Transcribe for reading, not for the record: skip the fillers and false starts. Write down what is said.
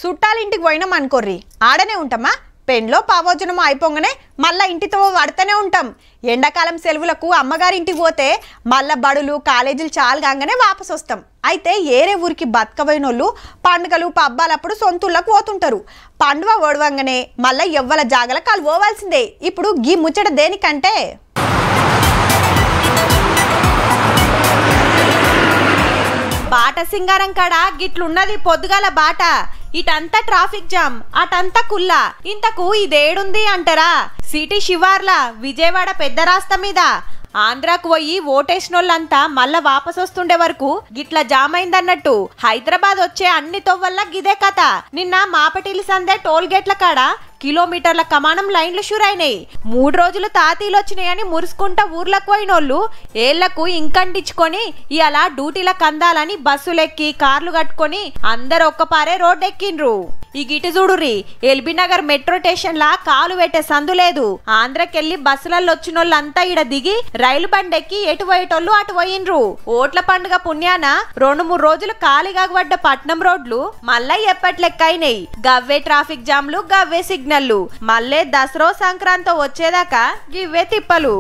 చుట్టాలింటికి పోయినాం అనుకోర్రి ఆడనే ఉంటామా పెండ్లో పావోజనము అయిపోగానే మళ్ళా ఇంటితో పడుతూనే ఉంటాం ఎండాకాలం సెలవులకు అమ్మగారింటికి పోతే మళ్ళా బడులు కాలేజీలు చాలు కాగానే వాపసు వస్తాం అయితే ఏరే ఊరికి బతకబోయినోళ్ళు పండుగలు పబ్బాలప్పుడు సొంతూళ్ళకు పోతుంటారు పండుగ ఓడవంగానే మళ్ళా ఎవ్వల జాగల కాలు పోవాల్సిందే ఇప్పుడు గీ ముచ్చట దేనికంటే బాట సింగారం కాడ గిట్లున్నది పొద్దుగాల బాట ఇటంతా ట్రాఫిక్ జామ్ అటంతా కుల్లా ఇంతకు ఇదేడుంది అంటారా సిటీ శివార్ల విజయవాడ పెద్ద రాస్తా మీద ఆంధ్రాకు పోయి ఓటేసినోళ్ళంతా మళ్ళా వాపసు వస్తుండే వరకు గిట్ల జామ్ అయిందన్నట్టు హైదరాబాద్ వచ్చే అన్ని తొవ్వల్ల గిదే కథ నిన్న మాపటిలి సందే టోల్ గేట్ల కాడ కిలోమీటర్ల కమానం లైన్లు షురైనాయి 3 రోజులు తాతీలు వచ్చినాయని మురుసుకుంటా ఊర్లకు పోయినోళ్ళు ఏళ్లకు ఇంకంటించుకొని ఇయాల డ్యూటీలకు అందాలని బస్సులెక్కి కార్లు కట్టుకొని అందరు ఒక్కపారే రోడ్డెక్కిండ్రు ఈ గిటి చూడుర్రి ఎల్బీ నగర్ మెట్రో స్టేషన్ లా కాలు పెట్టే సందు లేదు ఆంధ్రకెళ్లి బస్సులలో వచ్చినోళ్ళంతా ఇడ దిగి రైలు బండెక్కి ఎటు పోయేటోళ్ళు అటు పోయిండ్రు ఓట్ల పండుగ పుణ్యాన 2-3 రోజులు ఖాళీగా పడ్డ పట్నం రోడ్లు మళ్ళా ఎప్పట్లెక్కైనాయి గవ్వే ట్రాఫిక్ జామ్లు గవ్వే సిగ్నల్లు మళ్ళీ దసరా సంక్రాంతి వచ్చేదాకా గివ్వే తిప్పలు